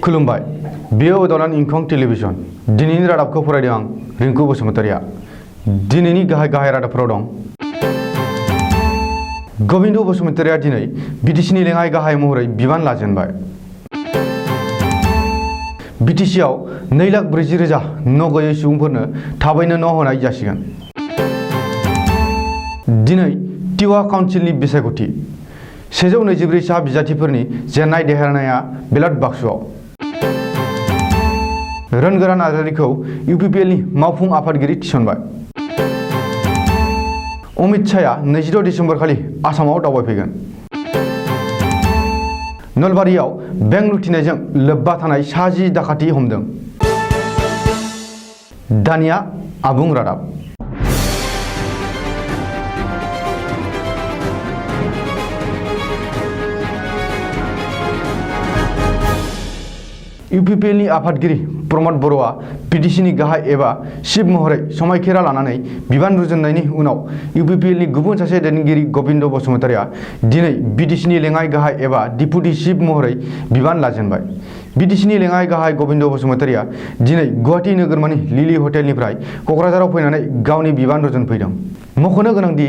खुलुमबाय बेयो उदालगुरि इंखं टेलिभिजन दिनैनि रादाबखौ फरायदों आं रिंकु बसुमतारिया दिनैनि गाहाय रादाबफोराव दं गोविंद बसुमतारिया दिनै बिटिसिनि लेङाइ गाहाय महरै बिबान लाजेनबाय बिटिसिआव 2,40,000 न' गैयै सुबुंफोरनो थाबैनो न' होनाय जासिगोन दिनै टिवा काउन्सिलनि बिसायख'थि 124 सा बिजाथिफोरनि जेननाय देरहानाया बेलट बाक्सुआव रोनगोरा नार्जारिखौ इउपिपिएलनि मावफुं आफादगिरि थिसनबाय अमित शाहआ 26 डिसेम्बर खालि आसामाव दावबायफैगोन नलबारियाव बेंक लुथिनायजों लोब्बा थानाय 10 दाखाथि हमदों दानिया आबुं रादाब इउपिपिएलनि आफादगिरि प्रमद बर'आ बिटिसिनि गाहाय एबा चिफ महरै समायखिरा लानानै बिबान रुजुननायनि उनाव इउपिपिएलनि गुबुन सासे दैदेनगिरि गोविंद बसुमतारिया दिनै बिटिसिनि लेङाइ गाहाय एबा डिपुटि चिफ महरै बिबान लाजेनबाय बिटिसिनि लेङाइ गाहाय गोविंद बसुमतारिया दिनै गुवाहाटी नोगोरमानि लिलि हटेलनिफ्राय क'क्राझाराव फैनानै गावनि बिबान रुजुनफैदों मख'नो गोनांदि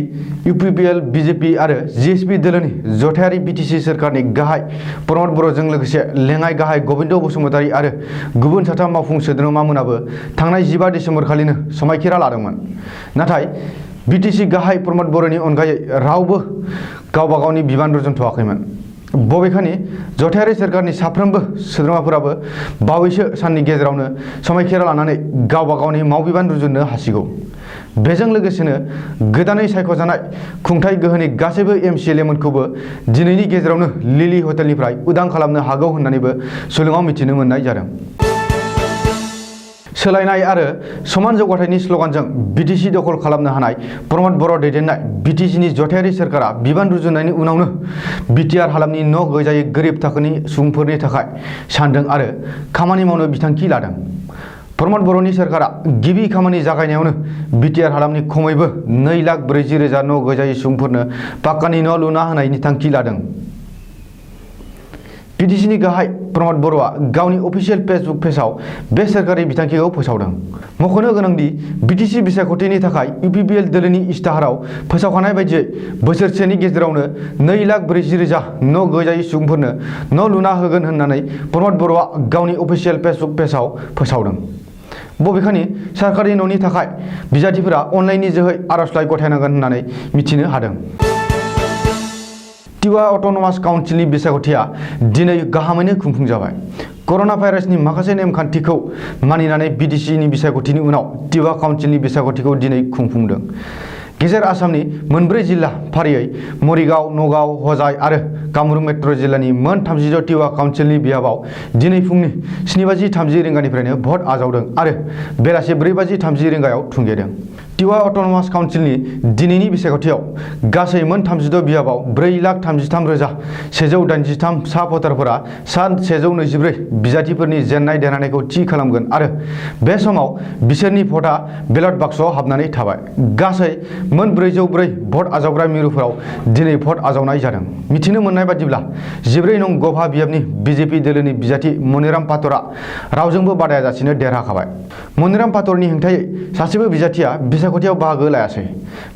इउपिपिएल बिजेपि आरो जिएसपि दोलोनि जथायारि बिटिसि सोरखारनि गाहाय प्रमद बर'जों लोगोसे लेङाइ गाहाय गोविंद बसुमतारि आरो गुबुन साथाम मावफुं सोद्रोमामोनाबो थांनाय 15 डिसेम्बर खालिनो समायखिरा लादोंमोन नाथाय बिटिसि गाहाय प्रमद बर'नि अनगायै रावबो गावबा गावनि बिबान रुजुनथ'वाखैमोन बबेखानि जथायारि सोरखारनि साफ्रोमबो सोद्रोमाफोराबो बावैसो साननि गेजेरावनो समायखिरा लानानै गावबा गावनि मावबिबान रुजुननो हासिगौ बेजों लोगोसेनो गोदानै सायख'जानाय खुंथाय गोहोनि गासैबो एमसिएलएमोनखौबो दिनैनि गेजेरावनो लिलि हटेलनिफ्राय उदां खालामनो हागौ होननानैबो सुलुङाव मिथिनो मोननाय जादों सोलायनाय आरो समान जौगाथायनि स्ल'गानजों बिटिसि दखल खालामनो हानाय प्रमद बर' दैदेननाय बिटिसिनि जथायारि सोरखारा बिबान रुजुननायनि उनावनो बिटिआर हालामनि न' गैजायै गोरिब थाखोनि सुबुंफोरनि थाखाय सानदों आरो खामानि मावनो बिथांखि लादों प्रमद बर'नि सोरखारा गिबि खामानि जागायनायावनो बिटिआर हालामनि खमैबो 2,40,000 न' गैजायै सुबुंफोरनो पाक्कानि न' लुना होनायनि थांखि लादों बिटिसिनि गाहाय प्रमद बर'आ गावनि अफिसियेल फेसबुक पेजआव बे सोरखारि बिथांखिखौ फोसावदों मख'नो गोनांदि बिटिसि बिसायख'थिनि थाखाय इउपिपिएल दोलोनि इस्ताहाराव फोसावखानाय बायदियै बोसोरसेनि गेजेरावनो 2,40,000 न' गैजायै सुबुंफोरनो न' लुना होगोन होननानै प्रमद बर'आ गावनि अफिसियेल फेसबुक पेजआव फोसावदों बबेखानि सोरखारि न'नि थाखाय बिजाथिफोरा अनलाइननि जोहै आर'जलाइ गथायनांगोन होननानै मिथिनो हादों टिवा अट'नमास काउन्सिलनि बिसायख'थिया दिनै गाहामैनो खुंफुंजाबाय कर'ना भाइरासनि माखासे नेमखान्थिखौ मानिनानै बिटिसिनि बिसायख'थिनि उनाव टिवा काउन्सिलनि बिसायख'थिखौ दिनै खुंफुंदों गेजेर आसामनि मोनब्रै जिल्ला फारियै मरिगाव नगाव हजाय आरो कामरुप मेट्र' जिल्लानि मोन 36 टिवा काउन्सिलनि बियाबाव दिनै फुंनि 7:30 रिंगानिफ्रायनो भट आजावदों आरो बेलासि 4:30 रिंगायाव थुंगेदों टिवा अट'नमास काउन्सिलनि दिनैनि बिसायख'थियाव गासै मोन 36 बियाबाव 4,33,183 सा भटारफोरा सा 124 बिजाथिफोरनि जेननाय देरहानायखौ थि खालामगोन आरो बे समाव बिसोरनि भटआ बेलट बाक्सआव हाबनानै थाबाय गासै मोन 404 भट आजावग्रा मिरुफोराव दिनै भट आजावनाय जादों मिथिनो मोननाय बादिब्ला 14 नं गभा बियाबनि बिजेपि दोलोनि बिजाथि मनिराम पातरा रावजोंबो बादायाजासेनो देरहाखाबाय मनिराम पातरनि हेंथायै सासेबो बिजाथिया बिसायख'थियाव बाहागो लायासै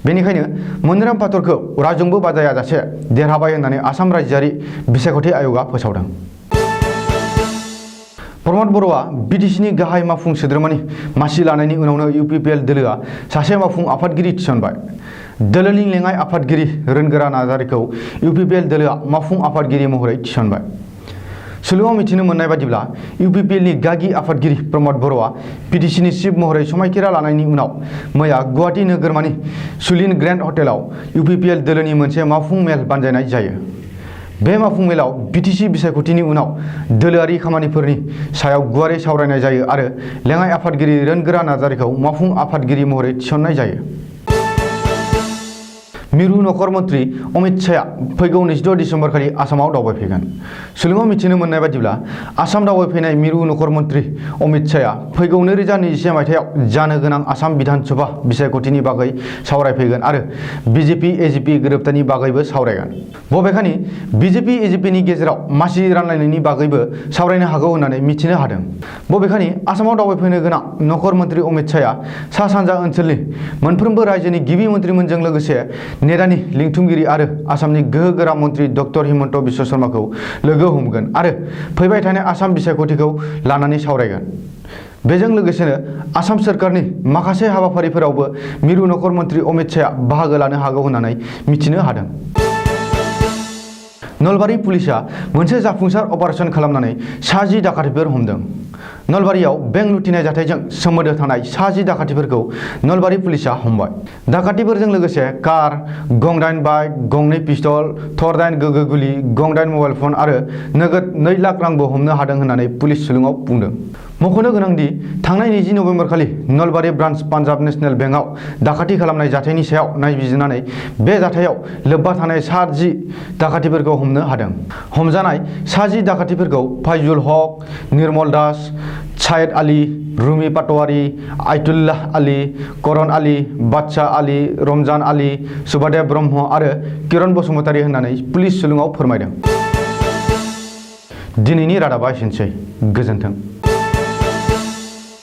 बेनिखायनो मनिराम पातरखौ रावजोंबो बादायाजासे देरहाबाय होननानै आसाम रायजोआरि बिसायख'थि आय'गआ फोसावदों प्रमद बर'आ बिटिसिनि गाहाय मावफुं सोद्रोमानि मासि लानायनि उनावनो इउपिपिएल दोलोआ सासे मावफुं आफादगिरि थिसनबाय दोलोनि लेङाइ आफादगिरि रोनगोरा नार्जारिखौ इउपिपिएल दोलोआ मावफुं आफादगिरि महरै थिसनबाय सुलुङाव मिथिनो मोननाय बादिब्ला इउपिपिएलनि गागि आफादगिरि प्रमद बर'आ बिटिसिनि चिफ महरै समायखिरा लानायनि उनाव मैया गुवाहाटी नोगोरमानि सुलिन ग्रेन्ड हटेलाव इउपिपिएल दोलोनि मोनसे मावफुं मेल बानजायनाय जायो बे मावफुं मेलाव बिटिसि बिसायख'थिनि उनाव दोलोआरि खामानिफोरनि सायाव गुवारै सावरायनाय जायो आरो लेङाइ आफादगिरि रोनगोरा नार्जारिखौ मावफुं आफादगिरि महरै थिसननाय जायो मिरु नखर मन्त्रि अमित शाहआ फैगौ 22 डिसेम्बर खालि आसामाव दावबायफैगोन। सुलुङाव मिथिनो मोननाय बादिब्ला आसाम दावबायफैनाय मिरु नखर मन्त्रि अमित शाहआ फैगौ 2021 मायथाइयाव जानो गोनां आसाम बिधान सभा बिसायख'थिनि बागै सावरायफैगोन आरो बिजेपि एजिपि गोरोबथानि बागैबो सावरायगोन। बबेखानि बिजेपि एजिपिनि गेजेराव मासि रानलायनायनि बागैबो सावरायनो हागौ होननानै मिथिनो हादों। बबेखानि आसामाव दावबायफैनो गोनां नखर मन्त्रि अमित शाहआ सा सानजा ओनसोलनि मोनफ्रोमबो रायजोनि गिबि मन्त्रिमोनजों लोगोसे नेडानि लिंथुमगिरि आरो आसामनि गोहोगोरा मन्त्रि डक्टर हिमन्त बिश्व शर्माखौ लोगो हमगोन आरो फैबाय थानाय आसाम बिसायख'थिखौ लानानै सावरायगोन। बेजों लोगोसेनो आसाम सोरखारनि माखासे हाबाफारिफोरावबो मिरु नखर मन्त्रि अमित शाहआ बाहागो लानो हागौ होननानै मिथिनो हादों। नलबारि पुलिसआ मोनसे जाफुंसार अपारेशन खालामनानै 10 डाकातिफोर हमदों। नलबारियाव बेंक लुथिनाय जाथायजों सोमोन्दो थानाय 10 डाकातिफोरखौ नलबारि पुलिसआ हमबाय। डाकातिफोरजों लोगोसे कार, गं-9 बाइक, गं-2 पिस्तल, थर-9 गोगो गुलि, गं-9 मबाइल फन आरो नोगोद 2 लाख रांबो हमनो हादों होननानै पुलिस सुलुङाव बुंदों। मख'नो गोनांदि थांनाय 20 नभेम्बर खालि नलबारि ब्रान्च पान्जाब नेशनेल बेंकआव डाकाति खालामनाय जाथायनि सायाव नायबिजिरनानै बे जाथायाव लोब्बा थानाय 10 डाकातिफोरखौ हमनो हादों। हमजानाय 10 डाकातिफोरखौ फाइजुल हक, निर्मल दास, सायद आली, रुमी पाटवारी, आयतुल्लाह आली, करन आली, बादशाह आली, रमजान आली, सुबादेव ब्रह्म आरो किरण बसुमतारी होननानै पुलिस सुलुङाव फोरमायदों। दिनैनि रादाबा एसेनोसै। गोजोन्थों।